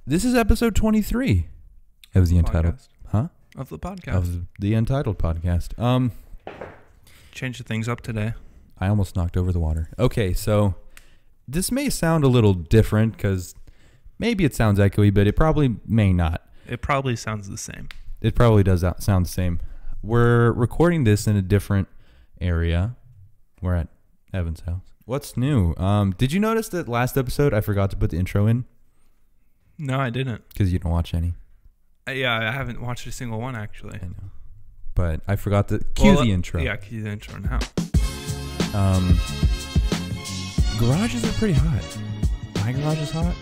This is episode 23 of the Untitled. Podcast. Of the podcast. Of the Untitled Podcast. Change things up today. I almost knocked over the water. Okay, so this may sound a little different because maybe it sounds echoey, but it probably may not. It probably sounds the same. It probably does sound the same. We're recording this in a different area. We're at Evan's house. What's new? Did you notice that last episode I forgot to put the intro in? No, I didn't. Because you don't watch any. Yeah, I haven't watched a single one, actually. I know. But I forgot to cue the intro. Yeah, cue the intro now. Garages are pretty hot. My garage is hot.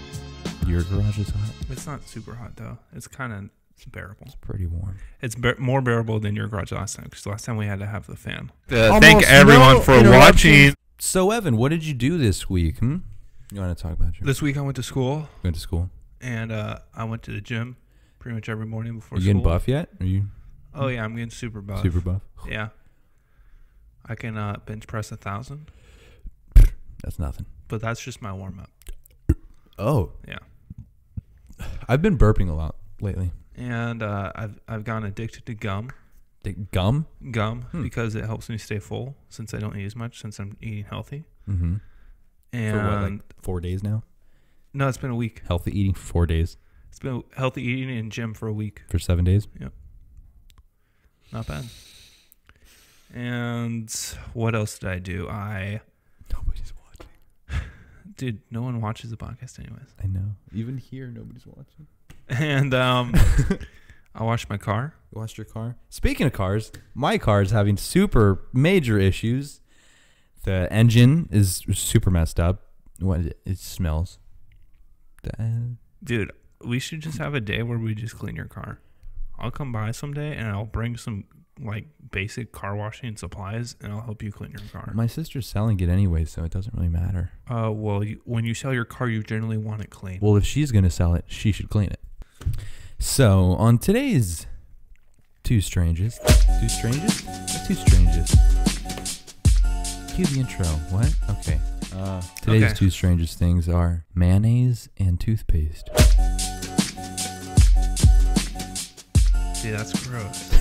Your garage is hot. It's not super hot, though. It's kind of bearable. It's pretty warm. It's more bearable than your garage last time, because last time we had to have the fan. Thank everyone for watching. So, Evan, what did you do this week? You want to talk about your... This week I went to school. Went to school? And I went to the gym pretty much every morning before school. You getting buff yet? Are you... Oh, yeah, I'm getting super buff. Super buff? Yeah. I can bench press 1,000. That's nothing. But that's just my warm-up. Oh. Yeah. I've been burping a lot lately. And I've gotten addicted to gum. Gum? Gum, because it helps me stay full since I don't use much since I'm eating healthy. Mm-hmm. And for what, like 4 days now? No, it's been a week. Healthy eating for 4 days? It's been healthy eating in gym for a week. For 7 days? Yep. Not bad. And what else did I do? Nobody's watching. Dude, no one watches the podcast anyways. I know. Even here, nobody's watching. And I washed my car. You washed your car? Speaking of cars, my car is having super major issues. The engine is super messed up. It smells. Dude, we should just have a day where we just clean your car. I'll come by someday and I'll bring some like basic car washing supplies and I'll help you clean your car. My sister's selling it anyway, so it doesn't really matter. Well, when you sell your car, you generally want it clean. Well, if she's going to sell it, she should clean it. So, on today's Two Strangers. Cue the intro. What? Okay. Today's Two Strangest things are mayonnaise and toothpaste. See, that's gross.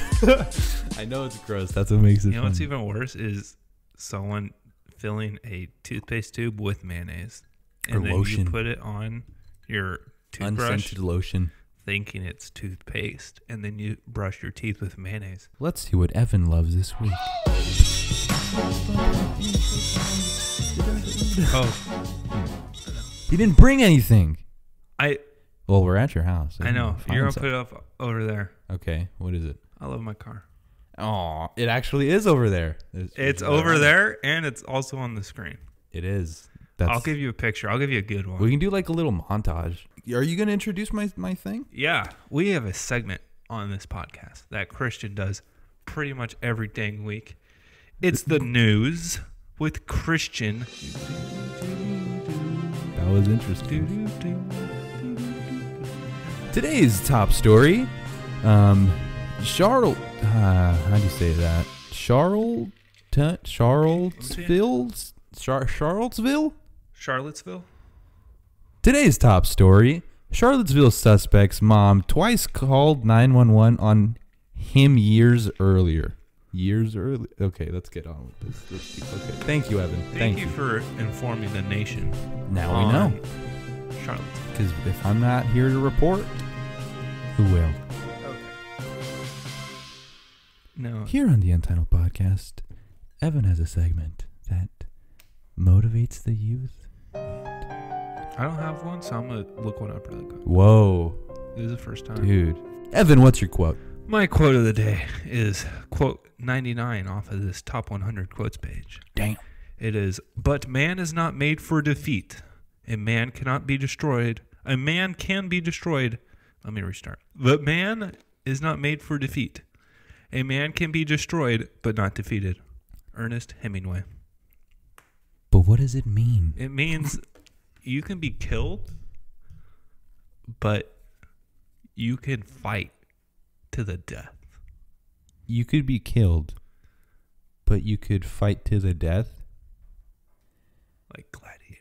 I know it's gross. That's what makes it You know fun. what's even worse is someone filling a toothpaste tube with mayonnaise. And or then lotion. You put it on your toothbrush Unscented lotion. thinking it's toothpaste. And then you brush your teeth with mayonnaise. Let's see what Evan loves this week. Oh. He didn't bring anything. Well, we're at your house. I know. You're going to put it up over there. Okay. What is it? I love my car. Oh, it actually is over there. It's over there, and it's also on the screen. It is. I'll give you a picture. I'll give you a good one. We can do like a little montage. Are you going to introduce my thing? Yeah. We have a segment on this podcast that Christian does pretty much every dang week. It's the news with Christian. That was interesting. Today's top story, Charlottesville. Charlottesville? Today's top story, Charlottesville suspect's mom twice called 911 on him years earlier. Okay, let's get on with this. Okay. Thank you, Evan. Thank you for informing the nation. Now we know. Charlottesville. Because if I'm not here to report, who will? Okay. No. Here on the Untitled Podcast, Evan has a segment that motivates the youth. I don't have one, so I'm going to look one up really quick. Whoa. This is the first time. Dude. Evan, what's your quote? My quote of the day is quote 99 off of this top 100 quotes page. Damn. It is, but man is not made for defeat. A man cannot be destroyed. A man can be destroyed. Let me restart. But man is not made for defeat. A man can be destroyed, but not defeated. Ernest Hemingway. But what does it mean? It means you can be killed, but you can fight to the death. You could be killed, but you could fight to the death? Like Gladiator.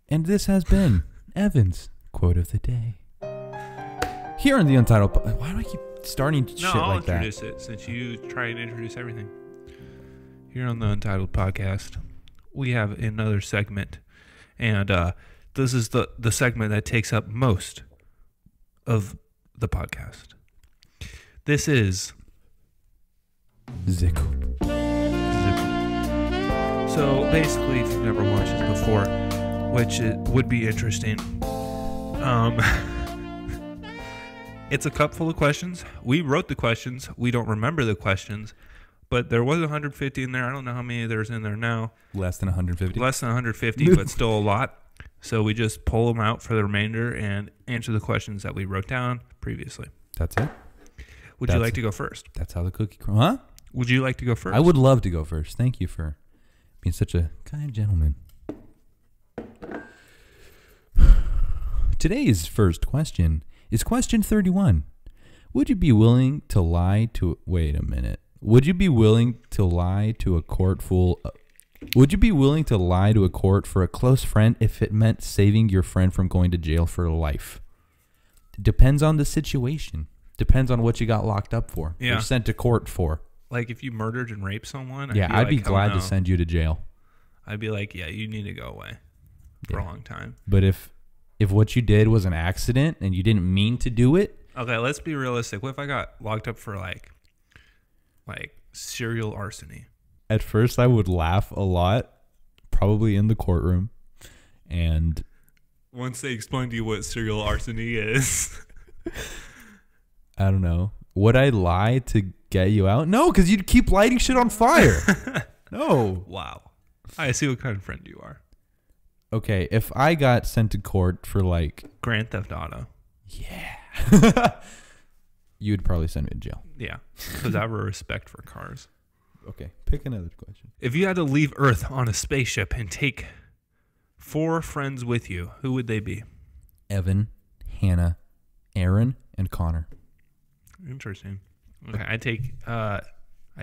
And this has been Evan's Quote of the day. Here on the Untitled Why do I keep starting shit I'll like that? introduce it since you try and introduce everything. Here on the Untitled Podcast, we have another segment. And this is the segment that takes up most of the podcast. This is Zickle. So basically, if you've never watched this before, which it would be interesting, it's a cup full of questions. We wrote the questions. We don't remember the questions, but there was 150 in there. I don't know how many there's in there now. Less than 150. Less than 150, but still a lot. So we just pull them out for the remainder and answer the questions that we wrote down previously. That's it. Would you like to go first? That's how the cookie crumbles. Huh? Would you like to go first? I would love to go first. Thank you for being such a kind gentleman. Today's first question is question 31. Would you be willing to lie to... Wait a minute. Would you be willing to lie to a court full... Would you be willing to lie to a court for a close friend if it meant saving your friend from going to jail for life? Depends on the situation. Depends on what you got locked up for. Yeah. Or sent to court for. Like if you murdered and raped someone, I'd be glad to send you to jail. I'd be like, yeah, you need to go away for a long time. But if what you did was an accident and you didn't mean to do it... Okay, let's be realistic. What if I got locked up for like serial arsony? At first, I would laugh a lot, probably in the courtroom. And once they explain to you what serial arsony is... I don't know. Would I lie to get you out? No, because you'd keep lighting shit on fire. No. Wow. I see what kind of friend you are. Okay, if I got sent to court for like... Grand Theft Auto. Yeah. You would probably send me to jail. Yeah, because I have a respect for cars. Okay, pick another question. If you had to leave Earth on a spaceship and take 4 friends with you, who would they be? Evan, Hannah, Aaron, and Connor. Interesting. Okay, I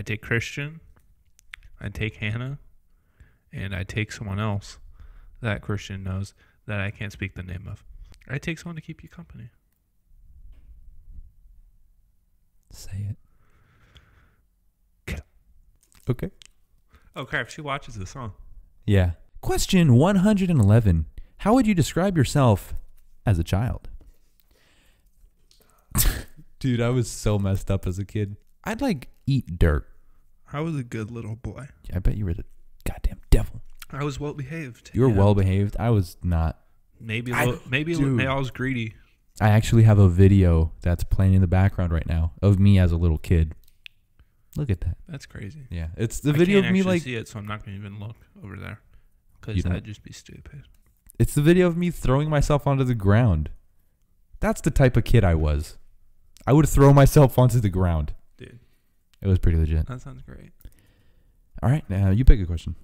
take Christian, I take Hannah, and I take someone else that Christian knows that I can't speak the name of. I take someone to keep you company. Say it. Okay. Oh crap, she watches this song. Yeah. Question 111. How would you describe yourself as a child? Dude, I was so messed up as a kid. I'd like eat dirt. I was a good little boy. I bet you were the goddamn devil. I was well behaved. You were well behaved. I was not. Maybe I I was greedy. I actually have a video that's playing in the background right now of me as a little kid. Look at that. That's crazy. Yeah, it's the video of me like... see it, so I'm not going to even look over there because that'd just be stupid. It's the video of me throwing myself onto the ground. That's the type of kid I was. I would throw myself onto the ground. Dude. It was pretty legit. That sounds great. All right, now you pick a question.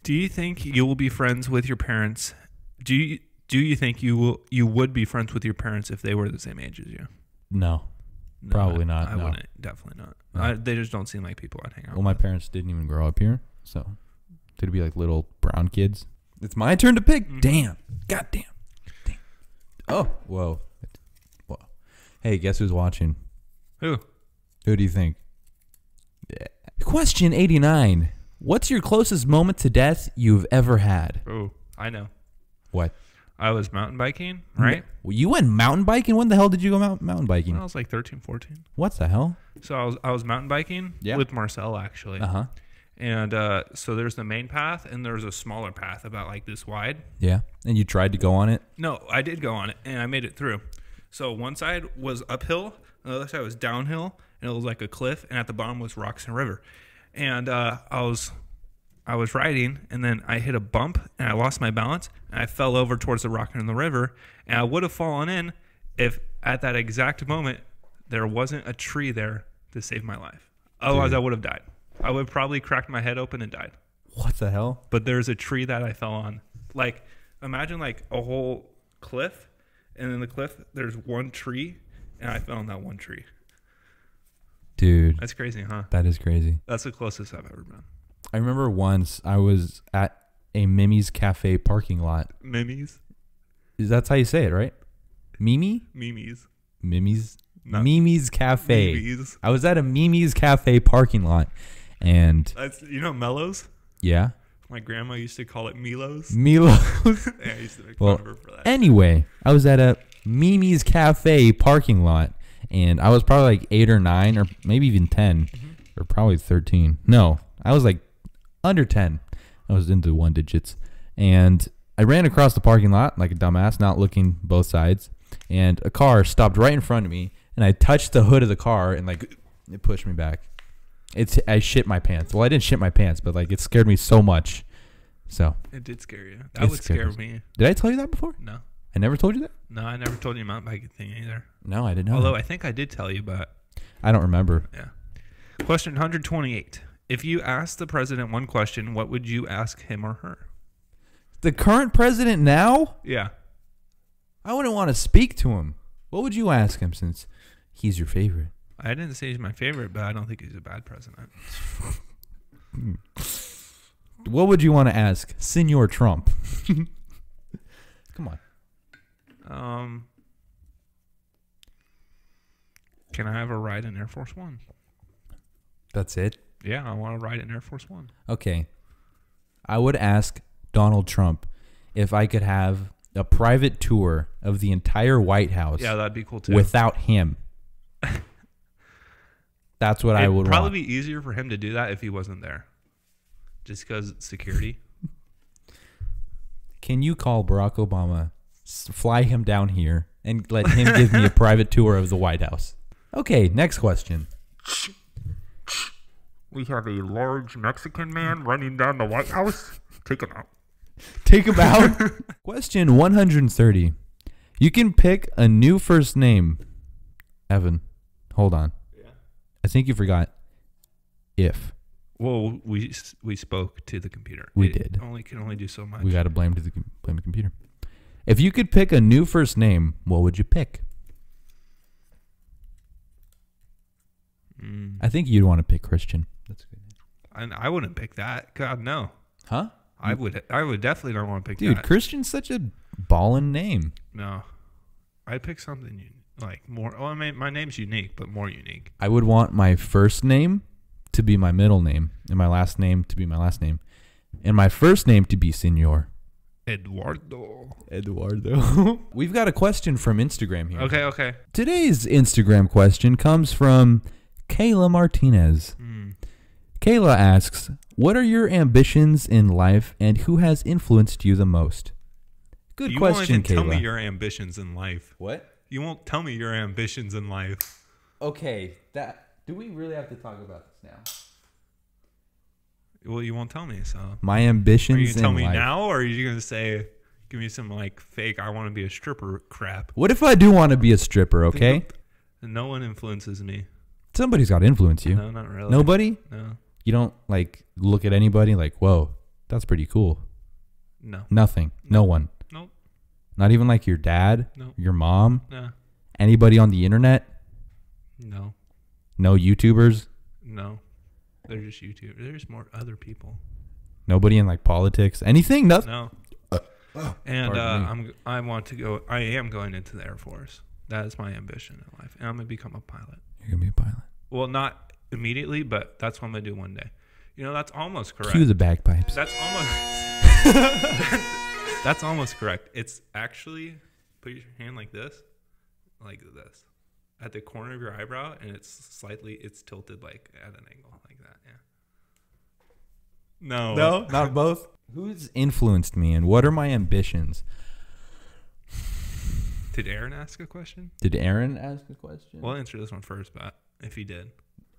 Do you think you will be friends with your parents? Do you think you would be friends with your parents if they were the same age as you? No. Probably not. I wouldn't. Definitely not. No. They just don't seem like people I'd hang out with. Well, my parents didn't even grow up here, so they'd be like little brown kids. It's my turn to pick. Mm-hmm. Damn. Goddamn. Damn. Oh, whoa. Whoa. Hey, guess who's watching? Who? Who do you think? Yeah. Question 89. What's your closest moment to death you've ever had? Oh, I know. What? I was mountain biking, right? Well, you went mountain biking? When the hell did you go mountain biking? When I was like 13, 14. What the hell? So I was mountain biking with Marcel, actually. Uh-huh. And so there's the main path, and there's a smaller path about like this wide. Yeah. And you tried to go on it? No, I did go on it, and I made it through. So one side was uphill, and the other side was downhill, and it was like a cliff, and at the bottom was rocks and river. And I was riding, and then I hit a bump, and I lost my balance, and I fell over towards the rock and the river, and I would have fallen in if at that exact moment there wasn't a tree there to save my life. Otherwise, I would have died. I would have probably cracked my head open and died. What the hell? But there's a tree that I fell on. Like, imagine like a whole cliff, and in the cliff there's one tree, and I fell on that one tree. Dude. That's crazy, huh? That is crazy. That's the closest I've ever been. I remember once I was at a Mimi's Cafe parking lot. Mimi's? That's how you say it, right? Mimi? Mimi's. Mimi's? Not Mimi's Cafe. Mimi's. I was at a Mimi's Cafe parking lot, and You know Mellows? yeah, My grandma used to call it Milos. Milo's. Yeah, I used to make Well, fun of her for that. Anyway, I was at a Mimi's Cafe parking lot, and I was probably like 8 or 9, or maybe even 10, or probably 13. No, I was like under 10. I was into one digits, and I ran across the parking lot like a dumbass, not looking both sides, and a car stopped right in front of me, and I touched the hood of the car, and like it pushed me back. I shit my pants. Well, I didn't shit my pants, but like it scared me so much. So It did scare you. That would scare me. did I tell you that before? No. I never told you that? No, I never told you a mountain biking thing either. No, I didn't know. Although I think I did tell you, but I don't remember. yeah. Question 128. If you asked the president one question, what would you ask him or her? The current president now? Yeah. I wouldn't want to speak to him. What would you ask him since he's your favorite? I didn't say he's my favorite, but I don't think he's a bad president. What would you want to ask Senor Trump? Come on. Can I have a ride in Air Force One? That's it? Yeah, I want to ride in Air Force One. Okay. I would ask Donald Trump if I could have a private tour of the entire White House Yeah, that'd be cool too. without him. That's what I would It'd probably want. be easier for him to do that if he wasn't there. Just because security. Can you call Barack Obama, fly him down here, and let him give me a private tour of the White House? Okay, next question. We have a large Mexican man running down the White House. Take him out. Take him out. Question 130. You can pick a new first name. Evan, hold on. Yeah. I think you forgot if. Well, we spoke to the computer. We It did. Can only do so much. We got to blame the computer. If you could pick a new first name, what would you pick? I think you'd want to pick Christian. That's a good name. And I wouldn't pick that. God no. Huh? I would definitely not want to pick Dude, that. Christian's such a ballin' name. No. I'd pick something like more. Well, I mean, my name's unique, but more unique. I would want my first name to be my middle name, and my last name to be my last name, and my first name to be Senor. Eduardo. We've got a question from Instagram here. Okay. Today's Instagram question comes from Kayla Martinez. Kayla asks, what are your ambitions in life and who has influenced you the most? Good question, Kayla. You won't tell me your ambitions in life. What? You won't tell me your ambitions in life. Okay, do we really have to talk about this now? Well, you won't tell me, so. My ambitions Are you in going to tell me life. now, or are you going to say, give me some like fake, I want to be a stripper crap? What if I do want to be a stripper, okay? No one influences me. Somebody's got to influence you. No, not really. Nobody? No. You don't like look at anybody like, whoa, that's pretty cool. No. Nothing. No one. Nope. Not even like your dad, No. your mom, No. anybody on the internet, No. no YouTubers, No. They're just YouTube. There's more other people. nobody in like politics, anything, nothing. No. And Pardon me. I want to go. I am going into the Air Force. That is my ambition in life, and I'm gonna become a pilot. You're gonna be a pilot. Well, not immediately, but that's what I'm gonna do one day. You know, that's almost correct. Cue the bagpipes. That's almost. That's almost correct. It's actually put your hand like this, at the corner of your eyebrow, and it's tilted like at an angle like that. Yeah. No, not both. Who's influenced me and what are my ambitions? Did Aaron ask a question? Did Aaron ask a question? We'll answer this one first, but if he did.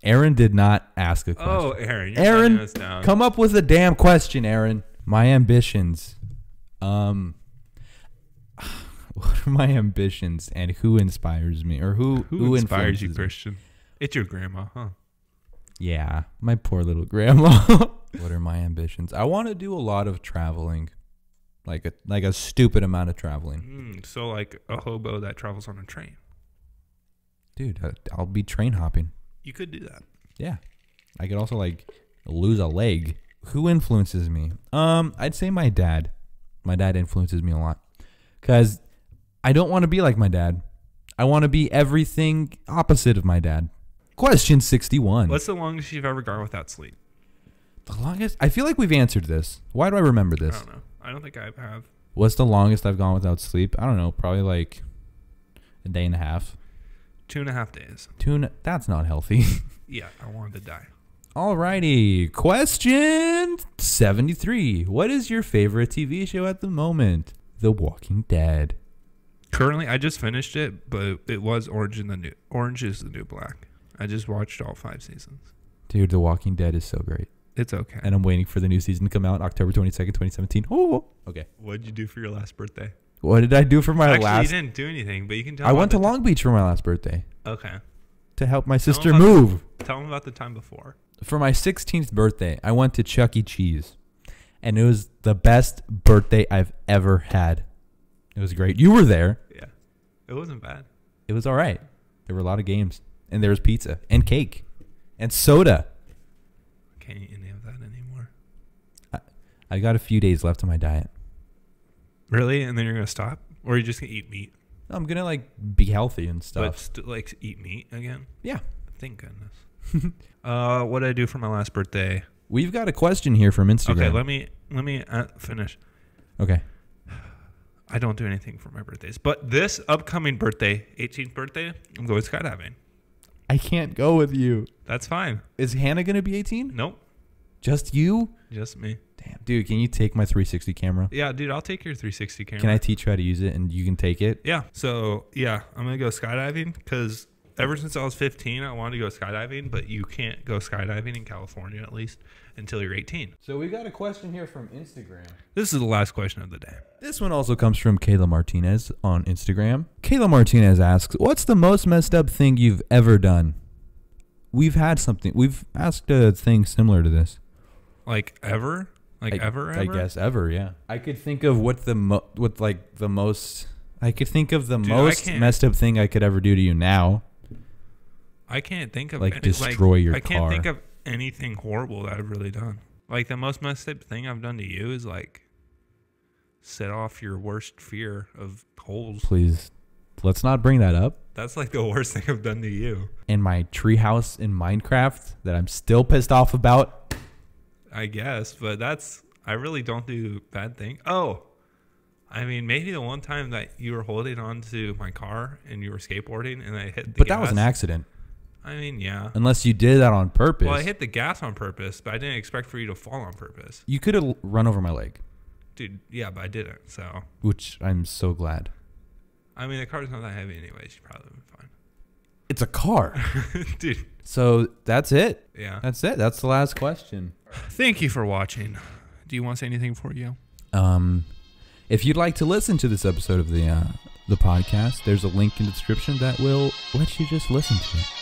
Aaron did not ask a question. Oh, Aaron. You're Aaron, letting us down. come up with a damn question, Aaron. My ambitions. What are my ambitions and who inspires me or who inspires you, influences me? Christian? It's your grandma, huh? Yeah, my poor little grandma. What are my ambitions? I want to do a lot of traveling. Like a stupid amount of traveling. So like a hobo that travels on a train. Dude, I'll be train hopping. You could do that. Yeah. I could also like lose a leg. Who influences me? I'd say my dad. My dad influences me a lot. Cuz I don't want to be like my dad. I want to be everything opposite of my dad. Question 61. What's the longest you've ever gone without sleep? The longest? I feel like we've answered this. Why do I remember this? I don't know. I don't think I have. What's the longest I've gone without sleep? I don't know. Probably like a day and a half. 2.5 days. That's not healthy. Yeah, I wanted to die. Alrighty. Question 73. What is your favorite TV show at the moment? The Walking Dead. Currently, I just finished it, but it was Orange is the New Black. I just watched all 5 seasons. Dude, The Walking Dead is so great. It's okay. And I'm waiting for the new season to come out October 22nd, 2017. Oh, okay. What did you do for your last birthday? What did I do for my last? You didn't do anything, but you can tell. I went to Long Beach for my last birthday. Okay. To help my sister move. Tell them about the time before. For my 16th birthday, I went to Chuck E. Cheese. And it was the best birthday I've ever had. It was great. You were there. Yeah. It wasn't bad. It was all right. There were a lot of games. And there was pizza. And cake. And soda. Can't eat any of that anymore. I got a few days left on my diet. Really? And then you're going to stop? Or are you just going to eat meat? I'm going to be healthy and stuff. But eat meat again? Yeah. Thank goodness. What did I do for my last birthday? We've got a question here from Instagram. Okay, let me finish. Okay. I don't do anything for my birthdays. But this upcoming birthday, 18th birthday, I'm going skydiving. I can't go with you. That's fine. Is Hannah going to be 18? Nope. Just you? Just me. Damn. Dude, can you take my 360 camera? Yeah, dude, I'll take your 360 camera. Can I teach you how to use it and you can take it? Yeah. So, yeah, I'm going to go skydiving because ever since I was 15, I wanted to go skydiving, but you can't go skydiving in California, at least, until you're 18. So we got a question here from Instagram. This is the last question of the day. This one also comes from Kayla Martinez on Instagram. Kayla Martinez asks, what's the most messed up thing you've ever done? We've asked a thing similar to this. Like ever? Ever? I guess ever, yeah. I could think of the most messed up thing I could ever do to you now. I can't think of destroy your car. I can't think of anything horrible that I've really done. Like the most messed up thing I've done to you is set off your worst fear of holes. Please, let's not bring that up. That's the worst thing I've done to you. And my treehouse in Minecraft that I'm still pissed off about. I guess, but I really don't do bad things. Oh, I mean, maybe the one time that you were holding on to my car and you were skateboarding and I hit the gas. But that was an accident. I mean, yeah. Unless you did that on purpose. Well, I hit the gas on purpose, but I didn't expect for you to fall on purpose. You could have run over my leg. Dude, yeah, but I didn't, so. Which I'm so glad. I mean, the car's not that heavy anyways. You probably would be fine. It's a car. Dude. So that's it. Yeah. That's it. That's the last question. Thank you for watching. Do you want to say anything for you? If you'd like to listen to this episode of the podcast, there's a link in the description that will let you just listen to it.